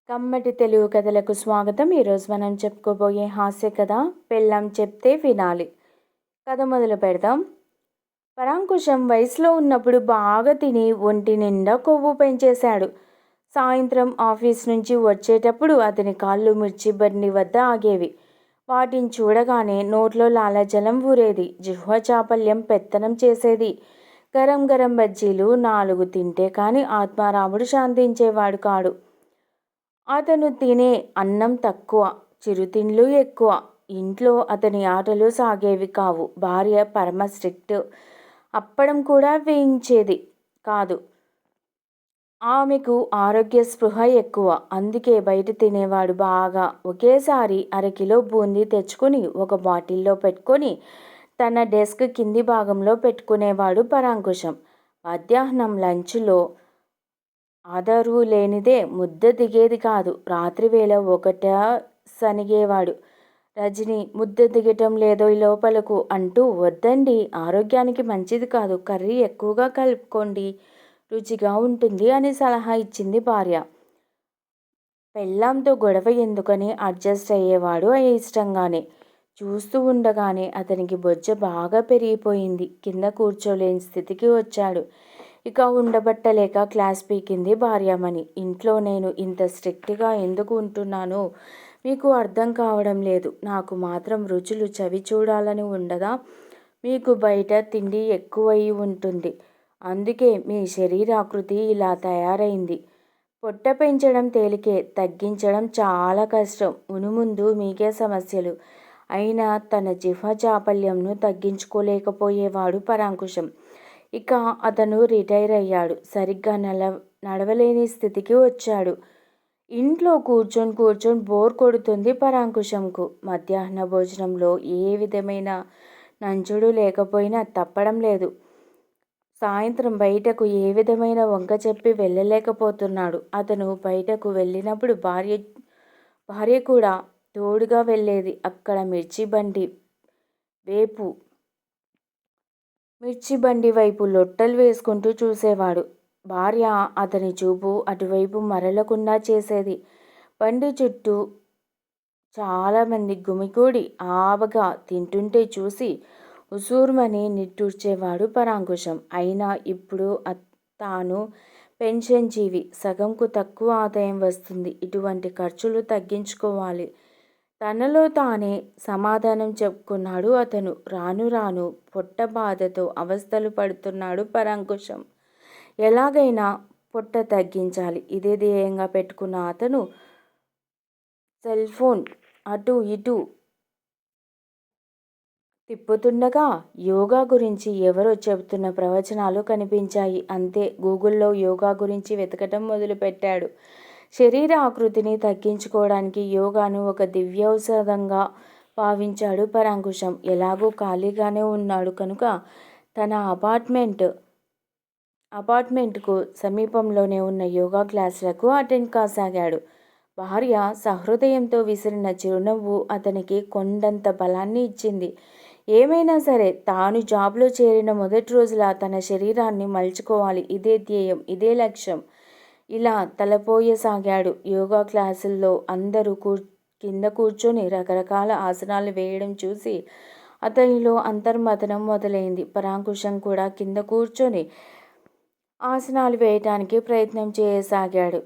కమ్మటి తెలుగు కథలకు స్వాగతం. ఈరోజు మనం చెప్పుకోబోయే హాస్య కథ పెళ్ళాం చెప్తే వినాలి. కథ మొదలు పెడదాం. పరాంకుశం వయసులో ఉన్నప్పుడు బాగా తిని ఒంటి నిండా కొవ్వు పెంచేశాడు. సాయంత్రం ఆఫీస్ నుంచి వచ్చేటప్పుడు అతని కాళ్ళు మిర్చి బండి వద్ద ఆగేవి. వాటిని చూడగానే నోట్లో లాలాజలం ఊరేది. జిహ్వ చాపల్యం పెత్తనం చేసేది. గరం గరం బజ్జీలు 4 తింటే కానీ ఆత్మారాముడు శాంతించేవాడు కాడు. అతను తినే అన్నం తక్కువ, చిరుతిండ్లు ఎక్కువ. ఇంట్లో అతని ఆటలు సాగేవి కావు. భార్య పరమ స్ట్రిక్ట్. అప్పడం కూడా వేయించేది కాదు. ఆమెకు ఆరోగ్య స్పృహ ఎక్కువ. అందుకే బయట తినేవాడు బాగా. ఒకేసారి 1/2 కిలో బూందీ తెచ్చుకుని ఒక బాటిల్లో పెట్టుకొని తన డెస్క్ కింది భాగంలో పెట్టుకునేవాడు పరాంకుశం. మధ్యాహ్నం లంచ్లో ఆధారు లేనిదే ముద్ద దిగేది కాదు. రాత్రివేళ ఒకట సనిగేవాడు. రజని ముద్ద దిగటం లేదో లోపలకు అంటూ, వద్దండి, ఆరోగ్యానికి మంచిది కాదు, కర్రీ ఎక్కువగా కలుపుకోండి, రుచిగా ఉంటుంది అని సలహా ఇచ్చింది భార్య. పెళ్ళాంతో గొడవ ఎందుకని అడ్జస్ట్ అయ్యేవాడు ఇష్టంగానే. చూస్తూ ఉండగానే అతనికి బొజ్జ బాగా పెరిగిపోయింది. కింద కూర్చోలేని స్థితికి వచ్చాడు. ఇక ఉండబట్టలేక క్లాస్ పీకింది భార్యమణి. ఇంట్లో నేను ఇంత స్ట్రిక్ట్గా ఎందుకు ఉంటున్నానో మీకు అర్థం కావడం లేదు. నాకు మాత్రం రుచులు చవి చూడాలని ఉండదా? మీకు బయట తిండి ఎక్కువయి ఉంటుంది. అందుకే మీ శరీరాకృతి ఇలా తయారైంది. పొట్ట పెంచడం తేలికే, తగ్గించడం చాలా కష్టం. మునుముందు మీకే సమస్యలు. అయినా తన జిహ్వ చాపల్యంను తగ్గించుకోలేకపోయేవాడు పరాంకుశం. ఇక అతను రిటైర్ అయ్యాడు. సరిగ్గా నడవలేని స్థితికి వచ్చాడు. ఇంట్లో కూర్చొని బోర్ కొడుతుంది పరాంకుశంకు. మధ్యాహ్న భోజనంలో ఏ విధమైన నంచుడు లేకపోయినా తప్పడం లేదు. సాయంత్రం బయటకు ఏ విధమైన వంక చెప్పి వెళ్ళలేకపోతున్నాడు. అతను బయటకు వెళ్ళినప్పుడు భార్య కూడా తోడుగా వెళ్ళేది. అక్కడ మిర్చి బండి వైపు లొట్టలు వేసుకుంటూ చూసేవాడు. భార్య అతని చూపు అటువైపు మరలకుండా చేసేది. బండి చుట్టూ చాలామంది గుమికూడి ఆబగా తింటుంటే చూసి ఉసూరుమని నిట్టూర్చేవాడు పరాంకుశం. అయినా ఇప్పుడు తాను పెన్షన్ జీవి, సగంకు తక్కువ ఆదాయం వస్తుంది. ఇటువంటి ఖర్చులు తగ్గించుకోవాలి. తనలో తానే సమాధానం చెప్పుకున్నాడు అతను. రాను రాను పొట్ట బాధతో అవస్థలు పడుతున్నాడు పరాంకుశం. ఎలాగైనా పొట్ట తగ్గించాలి, ఇదే ధ్యేయంగా పెట్టుకున్న అతను సెల్ఫోన్ అటు ఇటు తిప్పుతుండగా యోగా గురించి ఎవరో చెబుతున్న ప్రవచనాలు కనిపించాయి. అంతే, గూగుల్లో యోగా గురించి వెతకటం మొదలుపెట్టాడు. శరీర ఆకృతిని తగ్గించుకోవడానికి యోగాను ఒక దివ్యౌషధంగా భావించాడు పరాంకుశం. ఎలాగూ ఖాళీగానే ఉన్నాడు కనుక తన అపార్ట్మెంట్కు సమీపంలోనే ఉన్న యోగా క్లాసులకు అటెండ్ కాసాగాడు. భార్య సహృదయంతో విసిరిన చిరునవ్వు అతనికి కొండంత బలాన్ని ఇచ్చింది. ఏమైనా సరే తాను జాబ్లో చేరిన మొదటి రోజులా తన శరీరాన్ని మలుచుకోవాలి, ఇదే ధ్యేయం, ఇదే లక్ష్యం. ఇలా తలపోయసాగాడు. యోగా క్లాసుల్లో అందరూ కింద కూర్చొని రకరకాల ఆసనాలు వేయడం చూసి అతనిలో అంతర్మథనం మొదలైంది. పరాంకుశం కూడా కింద కూర్చొని ఆసనాలు వేయటానికి ప్రయత్నం చేయసాగాడు.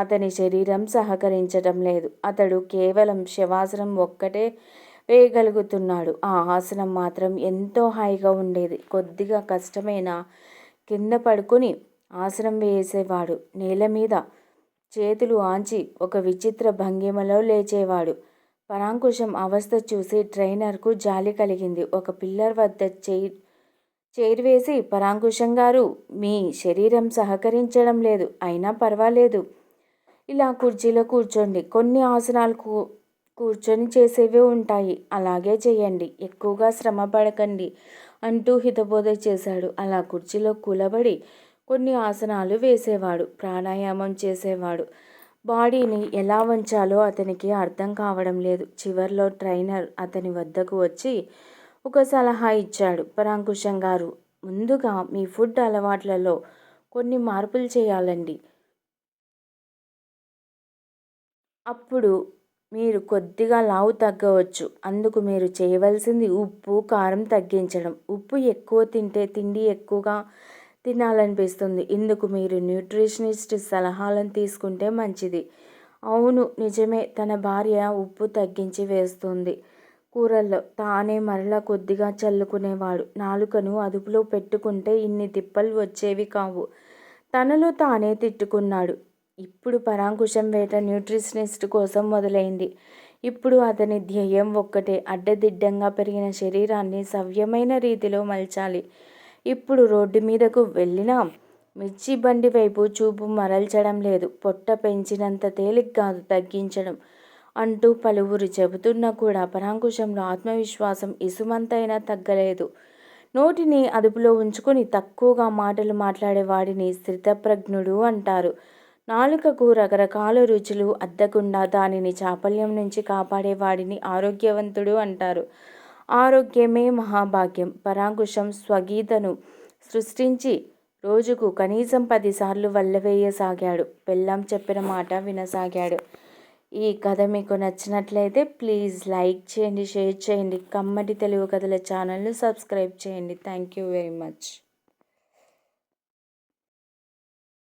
అతని శరీరం సహకరించటం లేదు. అతడు కేవలం శవాసనం ఒక్కటే వేయగలుగుతున్నాడు. ఆ ఆసనం మాత్రం ఎంతో హాయిగా ఉండేది. కొద్దిగా కష్టమైనా కింద పడుకుని ఆసనం వేసేవాడు. నేల మీద చేతులు ఆంచి ఒక విచిత్ర భంగిమలో లేచేవాడు. పరాంకుశం అవస్థ చూసి ట్రైనర్కు జాలి కలిగింది. ఒక పిల్లర్ వద్ద చైర్ వేసి, పరాంకుశం గారు, మీ శరీరం సహకరించడం లేదు, అయినా పర్వాలేదు, ఇలా కుర్చీలో కూర్చోండి, కొన్ని ఆసనాలు కూర్చొని చేసేవి ఉంటాయి, అలాగే చేయండి, ఎక్కువగా శ్రమ పడకండి అంటూ హితబోధ చేశాడు. అలా కుర్చీలో కూలబడి కొన్ని ఆసనాలు వేసేవాడు. ప్రాణాయామం చేసేవాడు. బాడీని ఎలా వంచాలో అతనికి అర్థం కావడం లేదు. చివర్లో ట్రైనర్ అతని వద్దకు వచ్చి ఒక సలహా ఇచ్చాడు. పరాంకుశం గారు, ముందుగా మీ ఫుడ్ అలవాట్లలో కొన్ని మార్పులు చేయాలండి. అప్పుడు మీరు కొద్దిగా లావు తగ్గవచ్చు. అందుకు మీరు చేయవలసింది ఉప్పు, కారం తగ్గించడం. ఉప్పు ఎక్కువ తింటే తిండి ఎక్కువగా తినాలనిపిస్తుంది. ఇందుకు మీరు న్యూట్రిషనిస్ట్ సలహాలను తీసుకుంటే మంచిది. అవును నిజమే, తన భార్య ఉప్పు తగ్గించి వేస్తుంది కూరల్లో. తానే మరలా కొద్దిగా చల్లుకునేవాడు. నాలుకను అదుపులో పెట్టుకుంటే ఇన్ని తిప్పలు వచ్చేవి కావు. తనలో తానే తిట్టుకున్నాడు. ఇప్పుడు పరాంకుశం వేట న్యూట్రిషనిస్ట్ కోసం మొదలైంది. ఇప్పుడు అతని ధ్యేయం ఒక్కటే, అడ్డదిడ్డంగా పెరిగిన శరీరాన్ని సవ్యమైన రీతిలో మలచాలి. ఇప్పుడు రోడ్డు మీదకు వెళ్ళినా మిర్చి బండి వైపు చూపు మరల్చడం లేదు. పొట్ట పెంచినంత తేలిగ్గాదు తగ్గించడం అంటూ పలువురు చెబుతున్నా కూడా పరాంకుశంలో ఆత్మవిశ్వాసం ఇసుమంతైనా తగ్గలేదు. నోటిని అదుపులో ఉంచుకొని తక్కువగా మాటలు మాట్లాడేవాడిని స్థితప్రజ్ఞుడు అంటారు. నాలుకకు రకరకాల రుచులు అద్దకుండా దానిని చాపల్యం నుంచి కాపాడేవాడిని ఆరోగ్యవంతుడు అంటారు. ఆరోగ్యమే మహాభాగ్యం. పరాంకుశం స్వగీతను సృష్టించి రోజుకు కనీసం 10 సార్లు వల్లెవేయసాగాడు. పెళ్ళాం చెప్పిన మాట వినసాగాడు. ఈ కథ మీకు నచ్చినట్లయితే ప్లీజ్ లైక్ చేయండి, షేర్ చేయండి. కమ్మటి తెలుగు కథల ఛానల్ను సబ్స్క్రైబ్ చేయండి. Thank you very much.